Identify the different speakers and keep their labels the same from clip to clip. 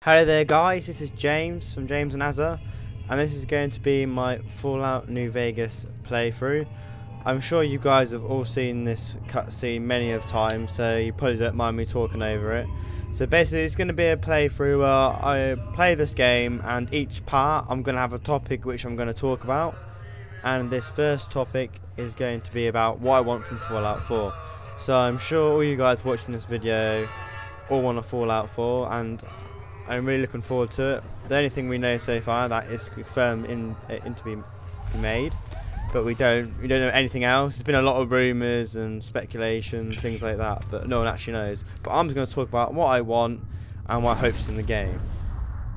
Speaker 1: Hello there guys, this is James from James and Azza, and this is going to be my Fallout New Vegas playthrough. I'm sure you guys have all seen this cutscene many of times, so you probably don't mind me talking over it. So basically it's going to be a playthrough where I play this game, and each part I'm going to have a topic which I'm going to talk about, and this first topic is going to be about what I want from Fallout 4. So I'm sure all you guys watching this video all want a Fallout 4, and I'm really looking forward to it. The only thing we know so far that is confirmed to be made, but we don't know anything else. There's been a lot of rumours and speculation, things like that, but no one actually knows. But I'm just going to talk about what I want and my hopes in the game.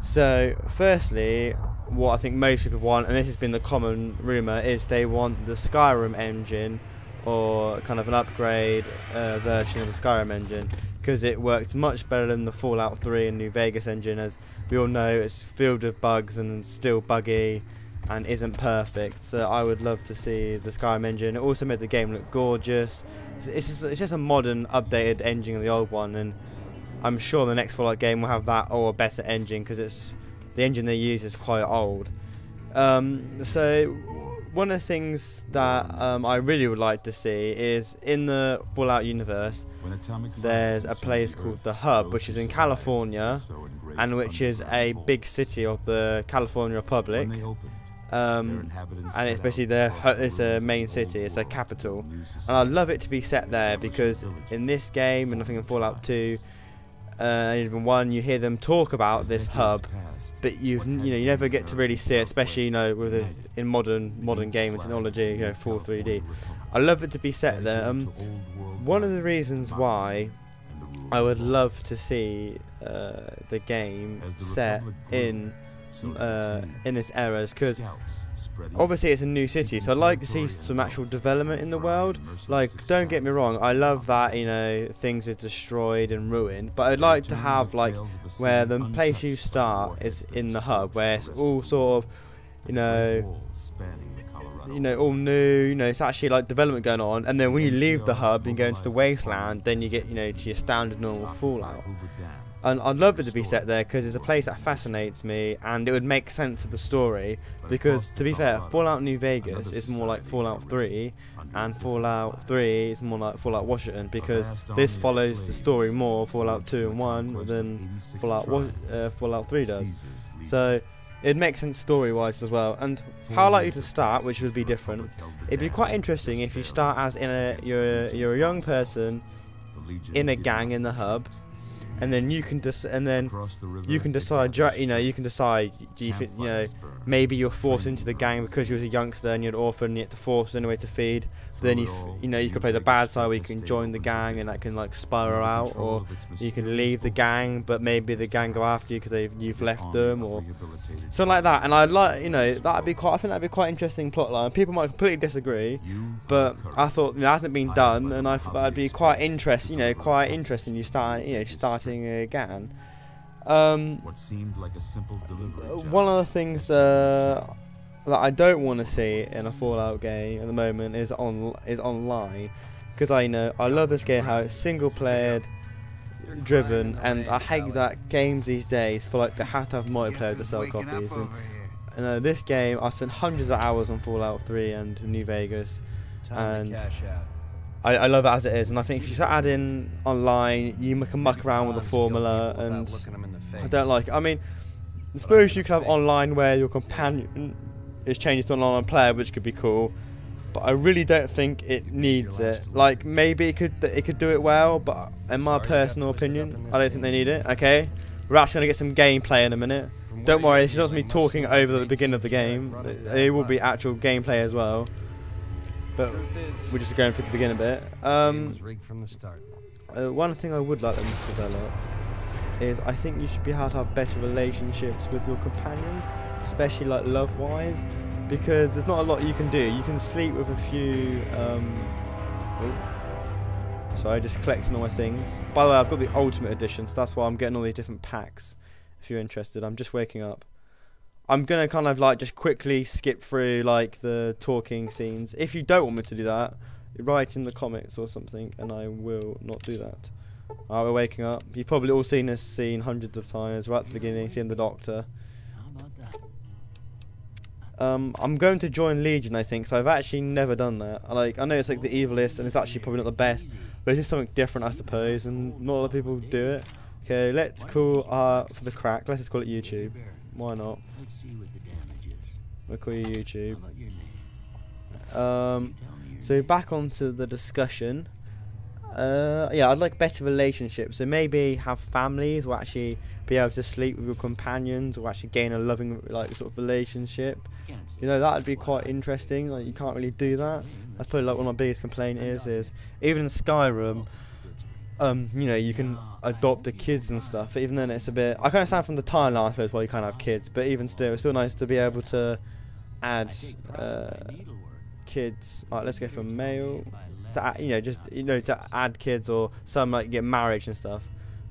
Speaker 1: So firstly, what I think most people want, and this has been the common rumour, is they want the Skyrim engine, or kind of an upgrade version of the Skyrim engine, because it worked much better than the Fallout 3 and New Vegas engine. As we all know, it's filled with bugs and still buggy and isn't perfect. So I would love to see the Skyrim engine. It also made the game look gorgeous. It's just a modern, updated engine of the old one, and I'm sure the next Fallout game will have that or a better engine, because the engine they use is quite old. So one of the things that I really would like to see is, in the Fallout universe, there's a place called the Hub, which is in California, and which is a big city of the California Republic. And it's basically it's a main city, it's their capital, and I'd love it to be set there, because in this game, and I think in Fallout 2, even 1, you hear them talk about this hub, but you never get to really see it, especially in modern game technology, full 3D. I love it to be set there. One of the reasons why I would love to see the game set in this era is because obviously it's a new city, so I'd like to see some actual development in the world. Like, don't get me wrong, I love that things are destroyed and ruined, but I'd like to have where the place you start is in the hub, where it's all sort of all new, it's actually like development going on, and then when you leave the hub and go into the wasteland, then you get to your standard normal Fallout. And I'd love it to be set there, because it's a place that fascinates me, and it would make sense of the story. Because, to be fair, Fallout New Vegas is more like Fallout 3, and Fallout 3 is more like Fallout Washington, because this follows the story more Fallout 2 and 1 than Fallout 3 does. So it makes sense story-wise as well. And how I like you to start, which would be different, it'd be quite interesting if you start as you're a young person in a gang in the hub. And then you can decide. Do you think maybe you're forced into the gang because you was a youngster and you're an orphan and you had to force anyway to feed. But then you can play the bad side, where you can join the gang and that can spiral out, or you can leave the gang, but maybe the gang go after you because you've left them, or something like that. And I'd like I think that'd be quite interesting plotline. People might completely disagree, but I thought it hasn't been done, and I thought that'd be quite interesting. You starting again. What seemed like a simple delivery. One of the things that I don't want to see in a Fallout game at the moment is online, because I love this game, how it's single player driven, and I hate that games these days they have to have multiplayer to sell copies. And this game, I spent hundreds of hours on Fallout 3 and New Vegas, and I love it as it is. And I think if you start adding online, you can muck around with the formula, and I don't like it. I mean, I suppose you could have online where your companion is changed to an online player, which could be cool, but I really don't think it needs it. Like, maybe it could do it well, but in my personal opinion, I don't think they need it. Okay, we're actually gonna get some gameplay in a minute. Don't worry, it's just me talking over the beginning of the game. It will be actual gameplay as well, but we're just going through the beginning bit. One thing I would like them to develop is, I think you should be able to have better relationships with your companions, especially love-wise, because there's not a lot you can do. You can sleep with a few. Sorry, just collecting all my things. By the way, I've got the Ultimate Edition, so that's why I'm getting all these different packs. If you're interested, I'm just waking up. I'm gonna kind of just quickly skip through the talking scenes. If you don't want me to do that, write in the comments or something, and I will not do that. Alright, we're waking up. You've probably all seen this scene hundreds of times, right at the beginning, seeing the Doctor. I'm going to join Legion, I think, so I've actually never done that. Like, I know it's like the evilest, and it's actually probably not the best, but it's just something different, I suppose, and not a lot of people do it. Okay, let's call for the crack. Let's just call it YouTube. Why not? We'll call you YouTube. So back onto the discussion. Yeah, I'd like better relationships. So maybe have families, or actually be able to sleep with your companions, or actually gain a loving like sort of relationship. You know, that would be quite interesting. Like, you can't really do that. That's probably like one of my biggest complaint is even in Skyrim, you know, you can adopt the kids and stuff. Even then, it's a bit. I can understand from the timeline, I suppose, why you can't have kids, but even still, it's still nice to be able to add kids. Alright, let's go for male. To add, you know, just to add kids, or some like get marriage and stuff.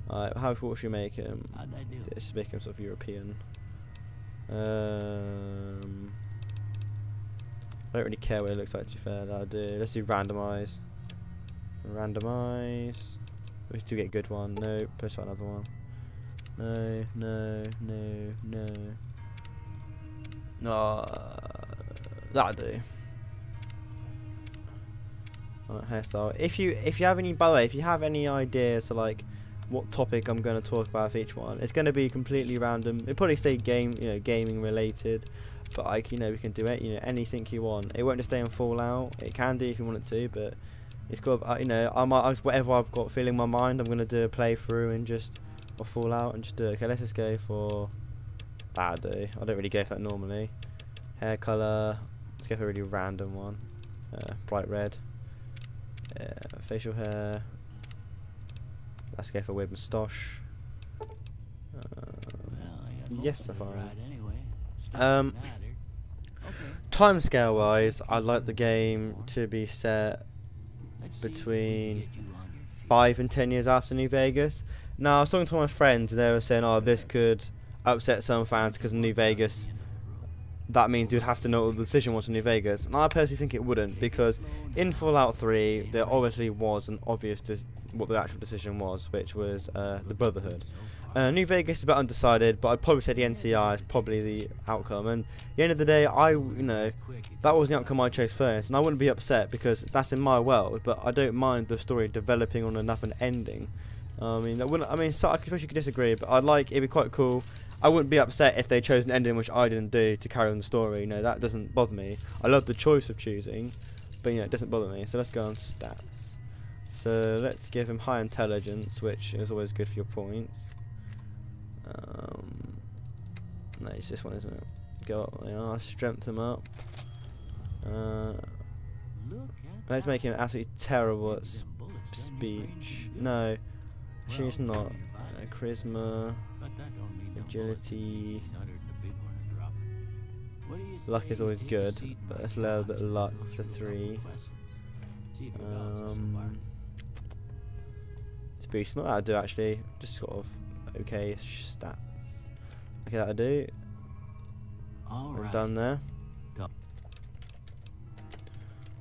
Speaker 1: How short should we make him? Let's just make him sort of European. I don't really care what it looks like, to be fair. That'll do. Let's do randomize. Randomize. We do get a good one. No, push out another one. No, no, no, no. No, that'll do. Alright, hairstyle. If you have any, by the way, if you have any ideas to like what topic I'm going to talk about for each one, it's going to be completely random. It'll probably stay gaming related, but like, you know, we can do it, you know, anything you want. It won't just stay on Fallout. It can do if you want it to, but it's got, you know, whatever I've got feeling in my mind, I'm going to do a playthrough and just Fallout and just do it. Okay, let's just go for that. I don't really go for that normally. Hair color. Let's go for a really random one. Bright red. Facial hair. Let's go for a weird moustache. Yes, so far. Timescale wise, I'd like the game to be set between 5 and 10 years after New Vegas. Now, I was talking to my friends, and they were saying, "Oh, this could upset some fans because of New Vegas. That means you'd have to know what the decision was in New Vegas." And I personally think it wouldn't, because in Fallout 3 there obviously was an obvious what the actual decision was, which was the Brotherhood. New Vegas is a bit undecided, but I'd probably say the NCR is probably the outcome. And at the end of the day, that was the outcome I chose first, and I wouldn't be upset because that's in my world. But I don't mind the story developing on enough an ending. So I suppose you could disagree, but it'd be quite cool. I wouldn't be upset if they chose an ending which I didn't do to carry on the story. You know, that doesn't bother me. I love the choice of choosing, but you know, it doesn't bother me. So let's go on stats. So let's give him high intelligence, which is always good for your points. No, it's this one, isn't it? Go up, yeah, strength him up. Let's make him absolutely terrible at speech. No, she's not. Charisma. Agility. Luck is always good, but let's lower a bit of luck for 3. Speech, not that'll do actually. Just sort of okay stats. Okay, that'll do. We're done there.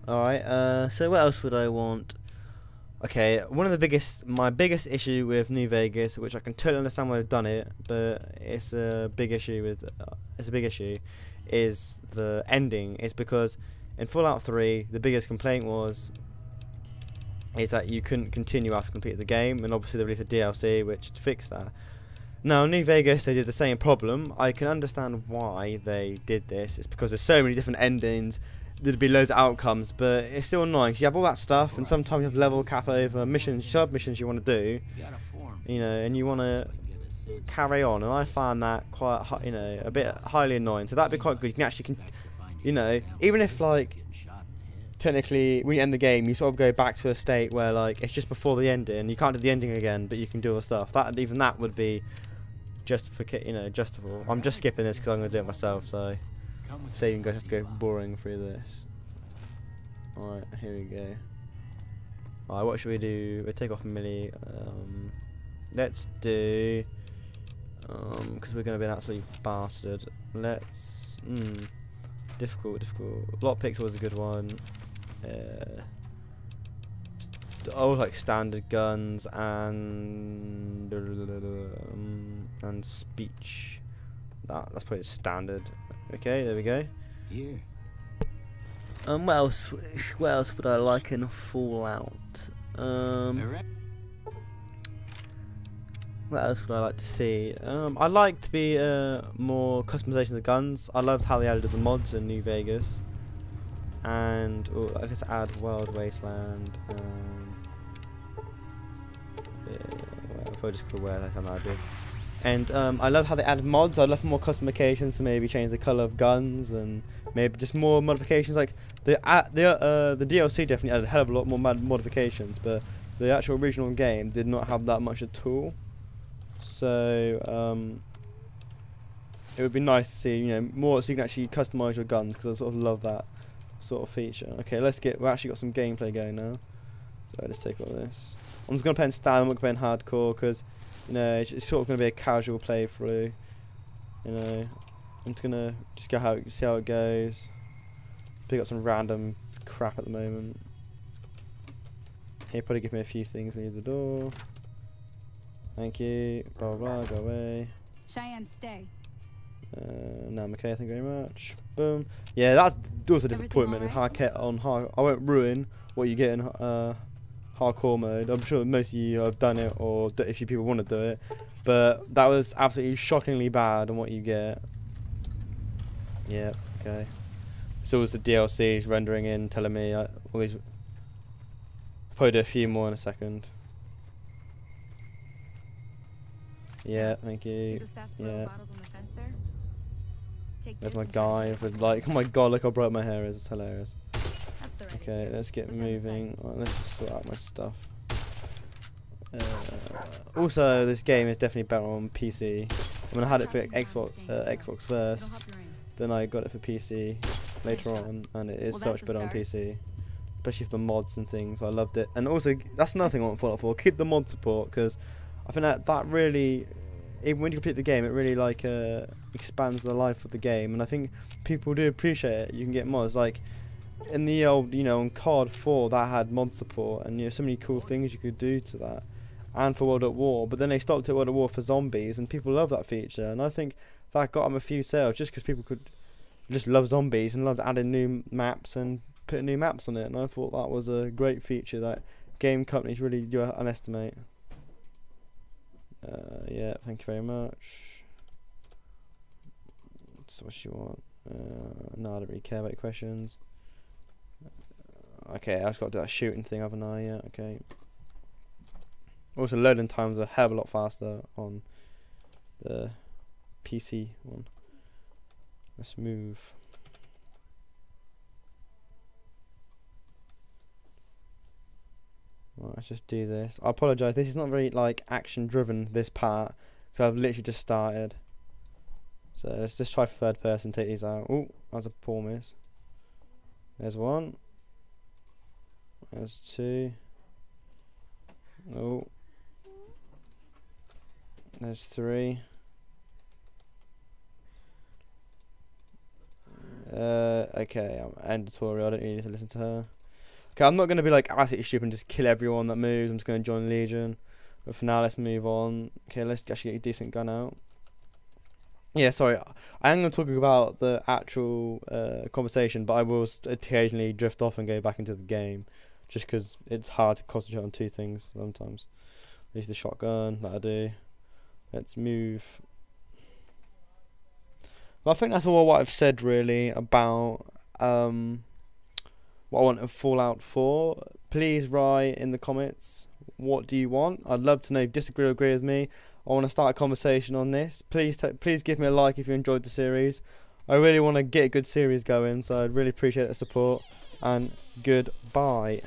Speaker 1: Alright, so what else would I want? Okay, my biggest issue with New Vegas, which I can totally understand why they've done it, but it's a big issue is the ending. It's because in Fallout 3, the biggest complaint is that you couldn't continue after completing the game, and obviously they released a DLC which fixed that. Now, New Vegas, they did the same problem. I can understand why they did this. It's because there's so many different endings. There'd be loads of outcomes, but it's still annoying. So you have all that stuff, and sometimes you have level cap over missions, sub-missions you want to do, you know, and you want to carry on. And I find that quite, you know, a bit highly annoying. So that'd be quite good. You can actually, you know, even if like technically when you end the game, you sort of go back to a state where like it's just before the ending. You can't do the ending again, but you can do all the stuff. Even that would be justifiable. I'm just skipping this because I'm going to do it myself. So you guys have to go boring through this. Alright, here we go. Alright, what should we do? We'll take off Millie. Let's do... because we're going to be an absolute bastard. Let's... difficult. Lockpick's always a good one. all like standard guns and speech. That's probably standard. Okay, there we go.
Speaker 2: Here.
Speaker 1: What else? What else would I like in Fallout? What else would I like to see? I'd like to be more customization of the guns. I loved how they added the mods in New Vegas, and I guess add Wild Wasteland. If I just could wear that, I do. And I love how they added mods. I love more customizations to maybe change the color of guns and maybe just more modifications. Like the DLC definitely added a hell of a lot more modifications, but the actual original game did not have that much at all. So it would be nice to see, you know, more so you can actually customize your guns, because I sort of love that sort of feature. Okay, we've actually got some gameplay going now. So let's take all this. I'm just gonna play in standard. I'm not gonna play in hardcore because, you know, it's sort of gonna be a casual playthrough. You know, I'm just gonna see how it goes. Pick up some random crap at the moment. He'll probably give me a few things when you leave the door. Thank you. Blah blah. Go away.
Speaker 3: Cheyenne, stay.
Speaker 1: No, I'm okay. Thank you very much. Boom. Yeah, that's also a disappointment in hard. I won't ruin what you get in hardcore mode. I'm sure most of you have done it, or if you people want to do it, but that was absolutely shockingly bad on what you get. Yeah. Okay. So was the DLCs rendering in, telling me all these. I'll probably do a few more in a second. Yeah, thank you. Yeah. There's my guy with like, oh my god, look how bright my hair is. It's hilarious. Okay, let's get moving. Let's just sort out my stuff. Also, this game is definitely better on PC. I mean, I had it for Xbox first, then I got it for PC later on, and it is so much better on PC. Especially for the mods and things. I loved it. And also, that's another thing I want Fallout 4. Keep the mod support, because I think that really, even when you complete the game, it really like expands the life of the game, and I think people do appreciate it. You can get mods like in the old, you know, on COD 4 that had mod support, and you know, so many cool things you could do to that, and for World at War. But then they stopped at World at War for zombies, and people love that feature, and I think that got them a few sales just because people could just love zombies and loved adding new maps and putting new maps on it. And I thought that was a great feature that game companies really do underestimate. Yeah, thank you very much. That's what you want. No, I don't really care about your questions. Okay, I've got to do that shooting thing, haven't I? Yeah, okay. Also, loading times are a hell of a lot faster on the PC one. Let's move. Right, let's just do this. I apologise, this is not very like action driven, this part, so I've literally just started. So let's just try third person, take these out. Oh, that's a poor miss. There's one. There's two. Oh. There's three. Okay, end tutorial, I don't really need to listen to her. Okay, I'm not going to be like absolutely stupid and just kill everyone that moves. I'm just going to join Legion. But for now, let's move on. Okay, let's actually get a decent gun out. Yeah, sorry. I am going to talk about the actual conversation, but I will occasionally drift off and go back into the game. Just because it's hard to concentrate on two things sometimes. I use the shotgun, that I do. Let's move. Well, I think that's all what I've said really about what I want in Fallout 4. Please write in the comments, what do you want? I'd love to know if you disagree or agree with me. I want to start a conversation on this. Please give me a like if you enjoyed the series. I really want to get a good series going, so I'd really appreciate the support. And goodbye.